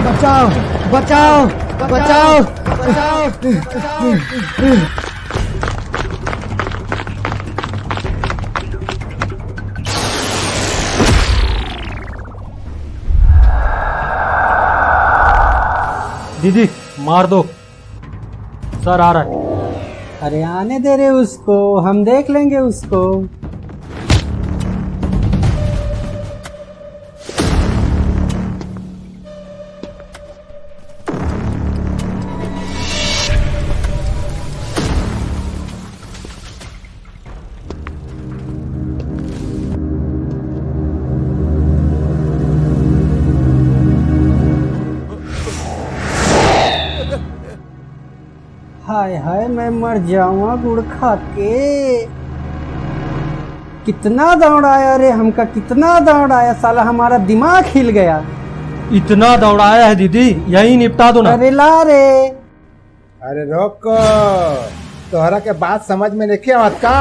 बचाओ बचाओ बचाओ बचाओ। दीदी मार दो, सर आ रहा है। अरे आने दे रहे उसको, हम देख लेंगे उसको। हाय हाय मैं मर जाऊंगा गुड़ खा के। कितना दौड़ाया रे हमका, कितना दौड़ाया, साला हमारा दिमाग हिल गया। इतना दौड़ाया है दीदी, यही निपटा दो ना। अरे ला रे। अरे रोको, तोहरा के बात समझ में नहीं आवत का?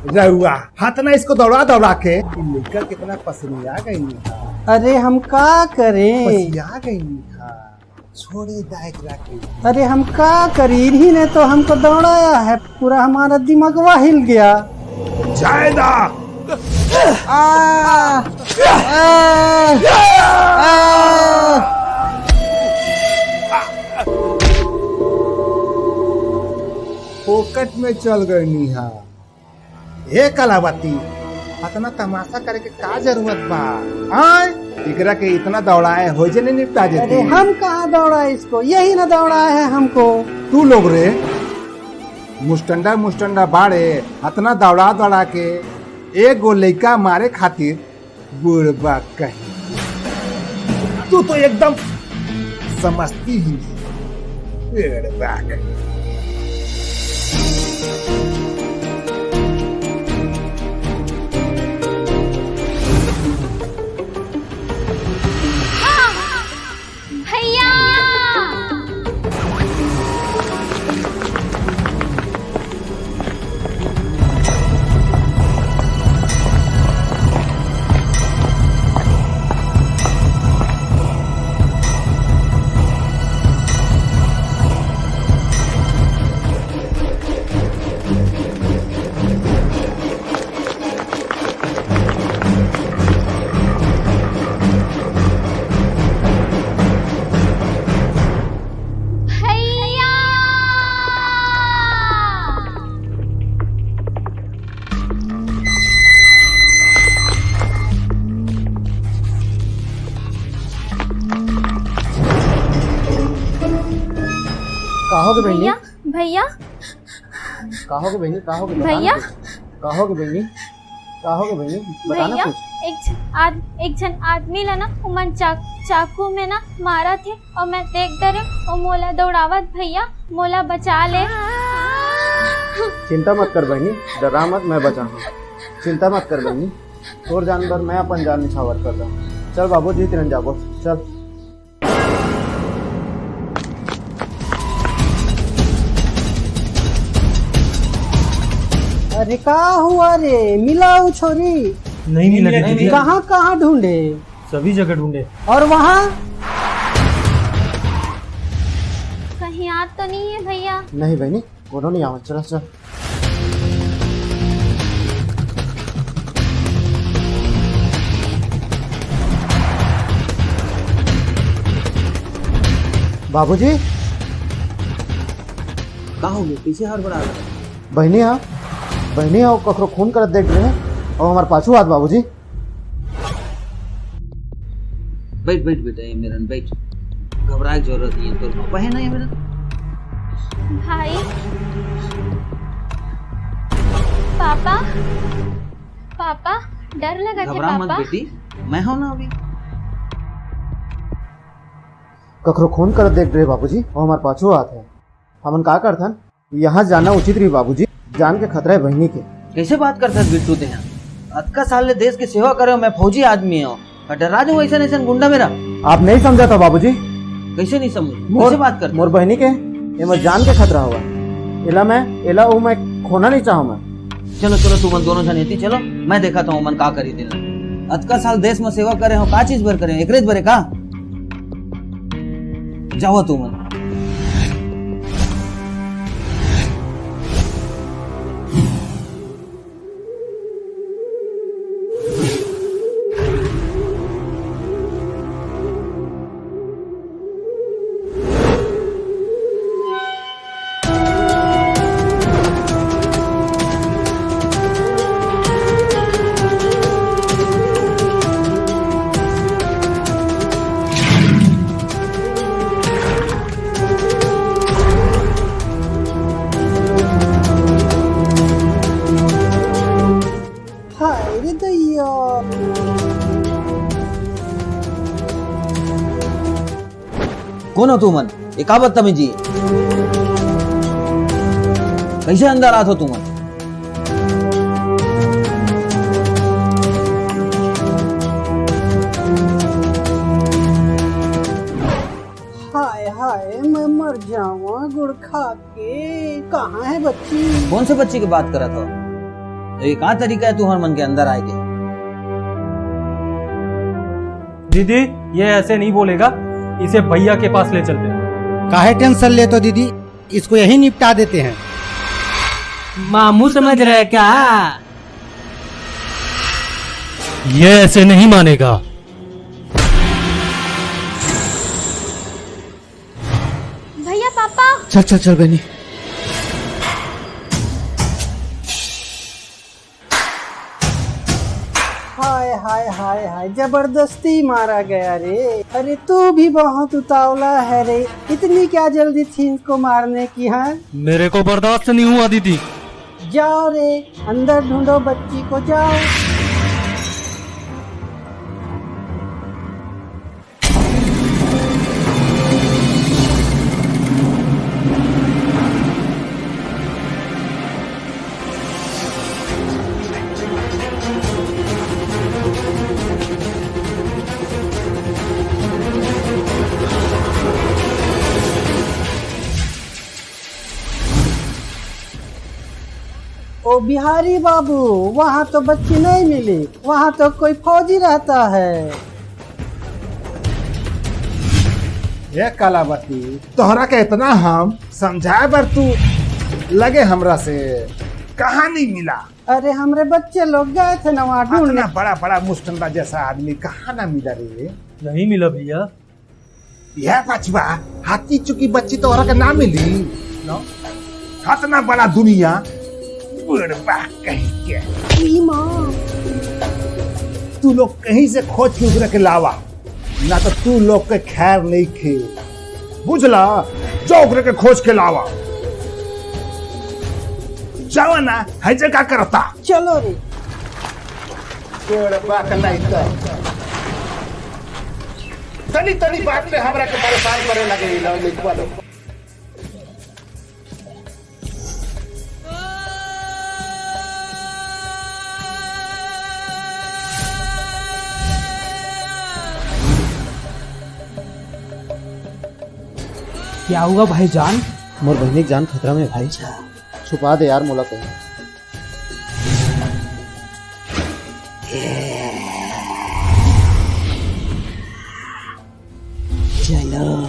रहुआ हाथ ना इसको दौड़ा दौड़ा के लेकर कितना पसंदिया गई था। अरे हम का करें? पसंदिया गई था, छोड़े दायक रखे। अरे हम का करें, इन्हीं ने तो हमको दौड़ाया है, पूरा हमारा दिमागवा हिल गया। जायदा आ, आ, आ, पोकट में चल गई नीहा। हे कलावती, इतना तमाशा करे के का जरूरत बा? आय एकरा के इतना दौड़ाए हो जे नहीं निपटा जेती। अरे हम कहाँ दौड़ाए इसको, यही ना दौड़ाया है हमको। तू लोग रे मुस्टंडा मुस्टंडा बाड़े, इतना दौड़ा दौड़ा के एक गो लइका मारे खातिर बुढ़बा कहीं। तू तो एकदम समझती ही बुढ़बा कहीं। भैया कहोगे बहनी? भैया भैया कहोगे बहनी? कहोगे? भैया कहोगे बहनी? कहोगे बहनी? बताना भैया कुछ। एक जन आदमी ला ना उमन चाकू में ना मारा थे और मैं देख डरे और मोला दौड़ावत भैया, मोला बचा ले। चिंता मत कर बहनी, डरा मत, मैं बचाऊंगा। चिंता मत कर बहनी, तोर जानवर मैं अपन जान निछावर कर रहा हूँ। चल बाबू जी तिरन जाबो, चल। अरे का हुआ रे, मिला वो छोरी? नहीं मिला दीदी, कहाँ कहाँ ढूंढे? सभी जगह ढूंढे। और वहाँ? कहीं याद तो नहीं है भैया? नहीं बहनी, वो नहीं आवा। चल चल। बाबूजी का हो गया, पीछे हड़बड़ा रहा? बहनी हाँ, बहनी हाँ, ककरो खून करत देख रहे हैं और हमारे पाछू हाथ। बाबूजी बैठ बैठ बेटा, ये मेरा बैठ, घबराए की जरूरत नहीं है। तो पापा है ना ये मेरा? भाई पापा पापा डर लगा थे घबरा मत पापा। बेटी, मैं हूं ना अभी। ककरो खून करत देख रहे बाबूजी और हमारे पाछू हाथ है। हमन का करथन, यहाँ जाना उचित रही बाबूजी, जान के खतरा है बहनी के। कैसे बात करता है बिट्टू ते? अतका साल ले देश की सेवा करे, मैं फौजी आदमी हूँ, डरा जाऊँ ऐसा ऐसा गुंडा मेरा? आप नहीं समझा था बाबूजी? कैसे नहीं समझ, कैसे बात करता? मोर बहनी के एमा जान के खतरा हुआ। एला मैं खोना नहीं चाहूँ मैं। चलो चलो तुम दोनों जन चलो, मैं देखा था मन का करी देना। अतका साल देश में सेवा करे हो, का चीज भर करे, एकरेज भरे का? जाओ तू मन। हाय रे दैया, कौन हो तू मन? एक का बदतमीजी, कैसे अंदर आत हो तू मन? हाय हाय मैं मर जाऊँ गुड़ खा के। कहाँ है बच्ची? कौन से बच्ची की बात करत हो? ये का तरीका है तू हर मन के अंदर आए के? दीदी ये ऐसे नहीं बोलेगा, इसे भैया के पास ले चलते हैं। काहे टेंशन ले तो दीदी, इसको यही निपटा देते हैं। मामू समझ रहे क्या? ये ऐसे नहीं मानेगा। भैया पापा, चल चल चल बनी। हाय हाय हाय हाय, जबरदस्ती मारा गया रे। अरे तू भी बहुत उतावला है रे, इतनी क्या जल्दी थी इसको मारने की? हाँ मेरे को बर्दाश्त नहीं हुआ दीदी। जाओ रे, अंदर ढूंढो बच्ची को, जाओ। ओ बिहारी बाबू, वहाँ तो बच्ची नहीं मिली, वहाँ तो कोई फौजी रहता है। ये कलावती, तोहरा के इतना हम समझाए बर तू लगे हमरा से कहाँ नहीं मिला। अरे हमरे बच्चे लोग गए थे ना वहाँ ढूंढने। इतना बड़ा बड़ा मुस्टंडा जैसा आदमी कहाँ ना मिला रे। नहीं मिला भैया। यह बचवा हाथी चुकी बच्ची तोहरा के ना मिली नो? इतना बड़ा दुनिया बुढ़वा कहीं के। ई माँ, तू लोग कहीं से खोज के उधर के लावा, ना तो तू लोग के खैर नहीं खे, बुझला? जो उधर के खोज के लावा। जाओ ना, है जगह करता। चलो रे। बुढ़वा का नहीं तो तनी तनी बात में हमरा के परेशान करे लगे लो लिखवा लो। क्या हुआ भाईजान? मोर बहनी की जान खतरा में है भाई। छुपा दे यार मोला कहीं। चलो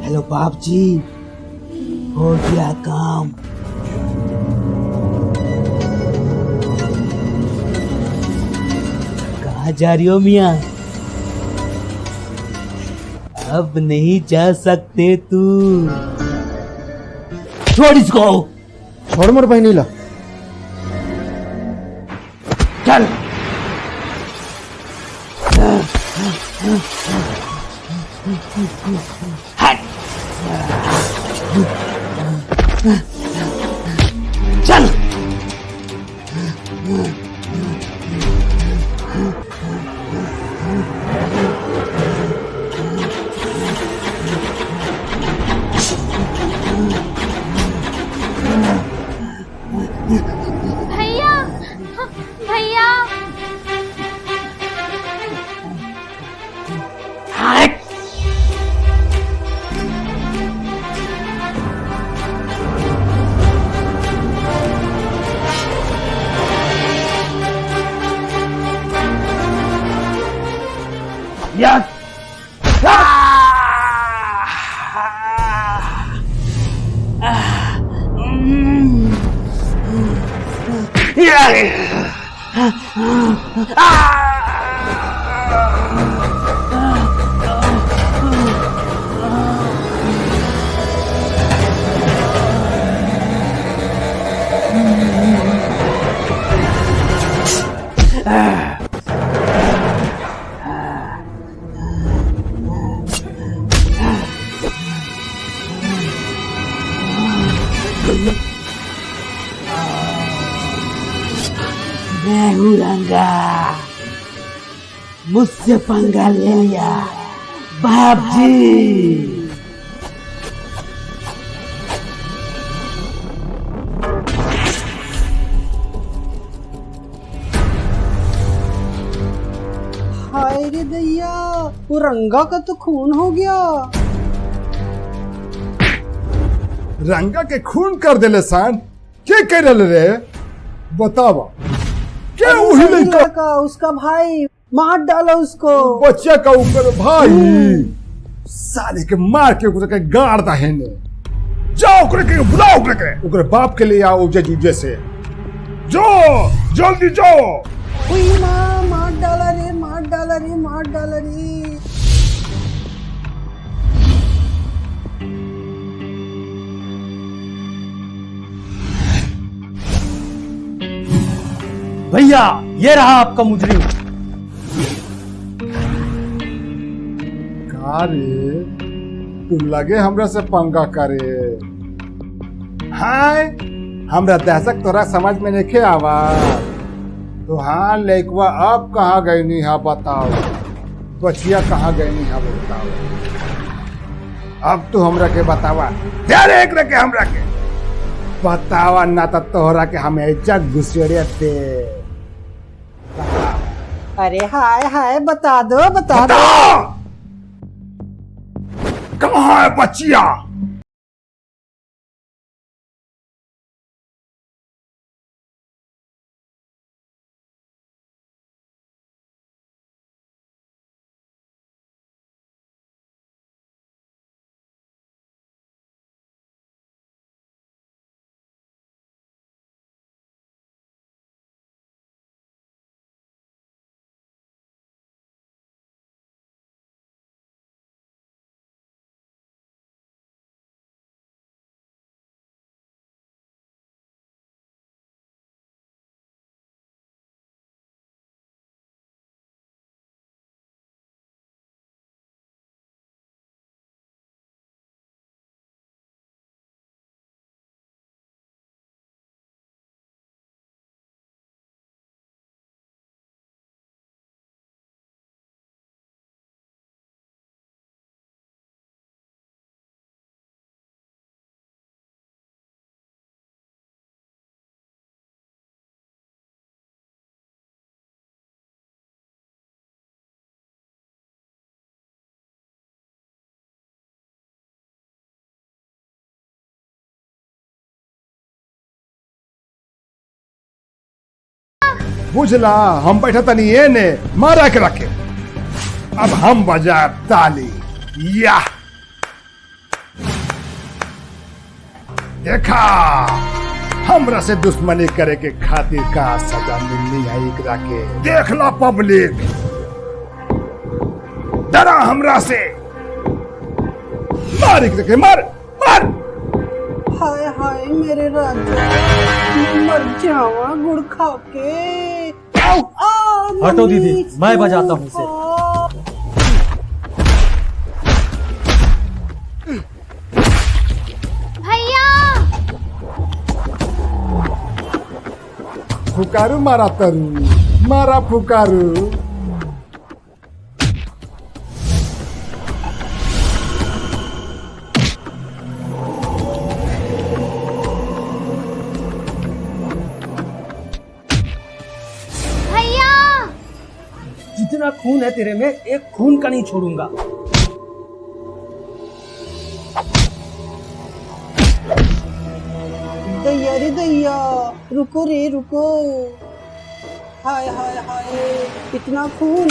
हेलो बाप जी, हो गया काम। कहाँ जा रही हो मियाँ? अब नहीं जा सकते तू। छोड़ इसको। छोड़ मोर बहनी ला। चल। हट। चल। भैया मैं हूँ रंगा, मुझसे पंगा ले लिया बाप जी। हाय रे दैया, वो रंगा का तो खून हो गया। रंगा के खून कर देले सान, क्या कर रहे रे? बतावा क्या वही अरे लड़का लड़का, उसका भाई मार डाला उसको। बच्चा का ऊपर भाई साले के मार के ओकरे के गाड़ दहेने। जाओ ओकरे के बुलाओ, ओकरे बाप के लिए आओ जूजे से। जो जल्दी जाओ। हुई माँ, मार डाला रे, मार डाला रे, मार डाला रे। भैया ये रहा आपका मुजरिम। का रे तू लगे हमरा से पंगा करे? हाय हमरा दहशत तोरा समझ में नहीं आवा। तो हाँ लड़कवा अब कहाँ गई नहीं है बताओ, बचिया कहाँ गई नहीं है बताओ। अब तू हमरा के बतावा, तेरे एक रखे हमरा के बतावा, ना तो तोहरा के हमें इज्जत घुसेड़े दे। अरे हाय हाय, बता दो, बता दो। कहाँ है बचिया? बुझला हम बैठा तनी ये ने मारा के रखे। अब हम बजा ताली। या देखा हमरा से दुश्मनी करे के खातिर का सजा मिलनी है एकरा के। देख ला पब्लिक, डरा हमरा से। मार एकरा के, मार मार। हाय हाय मेरे राजा, मैं मर जावा गुड़ खा के। आओ, आओ, हटो दीदी, मम्मी, मैं बजाता हूँ इसे। भैया फुकारू मारा तरू, मारा फुकारू। भैया जितना खून है तेरे में, एक खून का नहीं छोड़ूंगा। दैया रे दैया, रुको रे रुको। हाय हाय हाय, इतना खून।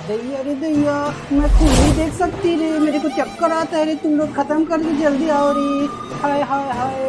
दैया रे दैया, मैं खून नहीं देख सकती रे, मेरे को चक्कर आता है रे। तुम लोग खत्म कर दो, जल्दी आओ रे। हाय हाय हाय।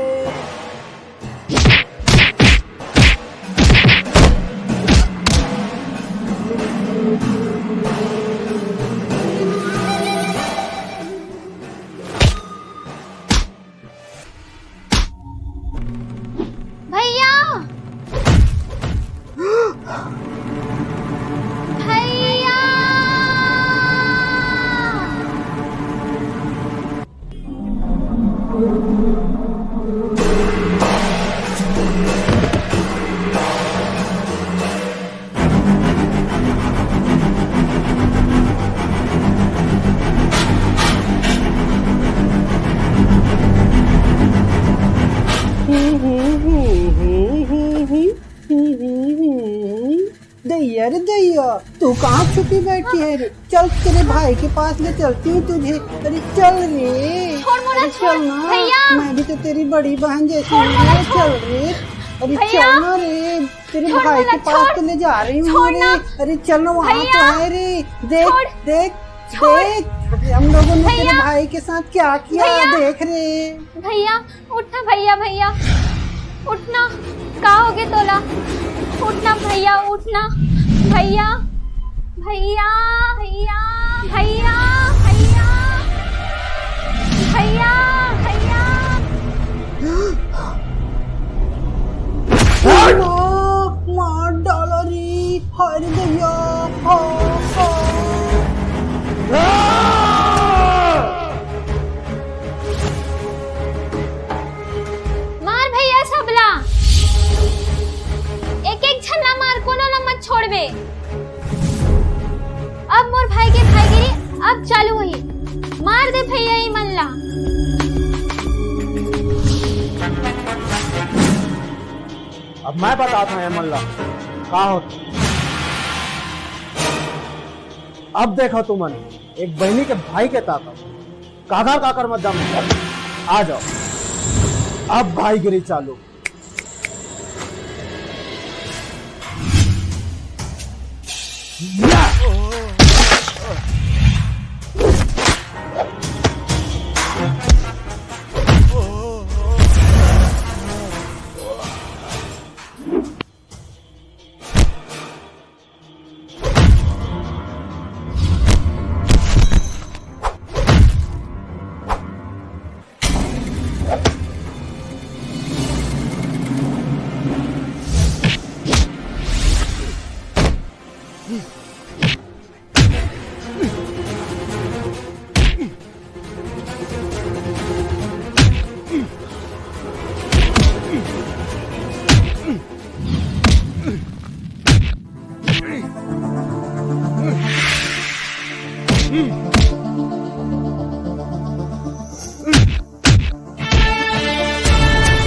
अरे दैया तू कहाँ छुपी बैठी है रे? चल तेरे भाई के पास ले चलती हूँ तुझे। अरे चल रे, छोड़ मोला, अरे छोड़, चल ना, भैया। मैं भी तो तेरी बड़ी बहन जैसी छोड़ हूँ मोला, रे। चल रे, अरे भैया। चल ना रे, तेरे छोड़ भाई मोला, के पास छोड़। तो ले जा रही हूँ छोड़ रे। ना। अरे चल ना, वहाँ तो भैया। है रे। देख छोड़। देख छोड़। देख हम लोगों ने तेरे भैया। भाई के साथ क्या किया, भैया। देख रे। भैया उठना, भैया भैया उठना, का हो गया तोला? उठना भैया, उठना भैया, भैया भैया भैया भैया भैया भैया। मार डाला रे, हाय रे दैया। मार भैया सबला, एक एक छल्ला मार, कोनो न मत छोड़बे। अब मोर भाई के भाईगिरी अब चालू हुई, मार दे भैया ई मनला। अब मैं बताता हूँ मल्ला का हो। अब देखो तुमन एक बहनी के भाई के ताकत, काकर काकर मत दम, आ जाओ। अब भाईगिरी चालू।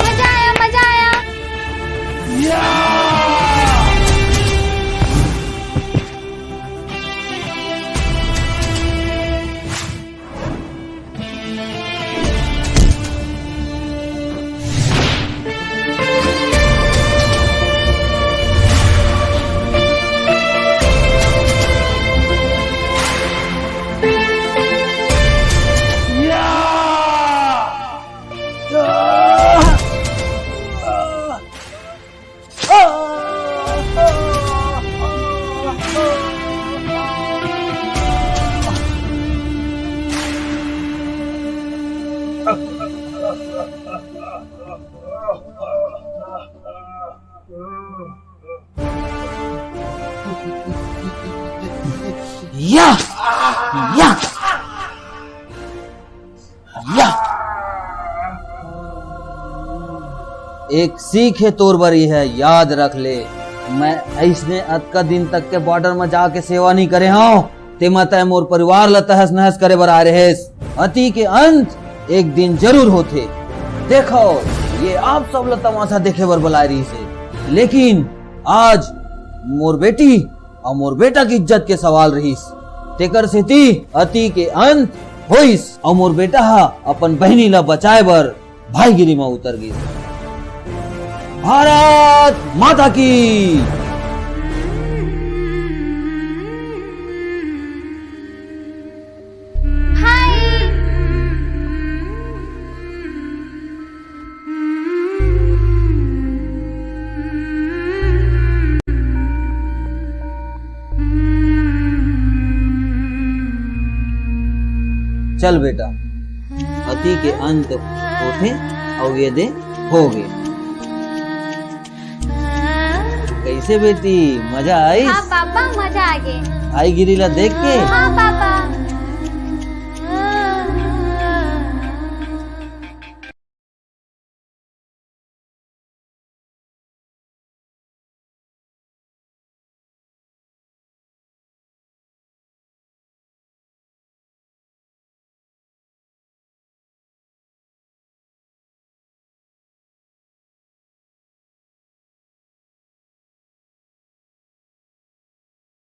मजा आया, मजा आया। या या या एक सीख है तोर बरी है, याद रख ले। मैं ऐसने अतका दिन तक के बॉर्डर में जाके सेवा नहीं करे हूँ, ते मत मोर परिवार ल तहस नहस करे बर आ रहे। अति के अंत एक दिन जरूर होते। देखो ये आप सब ल तमाशा देखे बर बुला रही से, लेकिन आज मोर बेटी और मोर बेटा की इज्जत के सवाल रहीस। तेकर सेती अति के अंत होइस और मोर बेटा हा अपन बहनी ला बचाए बर भाईगिरी में उतर गई। भारत माता की। हाय। चल बेटा, अति के अंत होते और ये दे हो गए। कैसे बेटी, मजा आई? हाँ पापा, मजा आ गए। भाईगिरी ला देख के? हाँ पापा।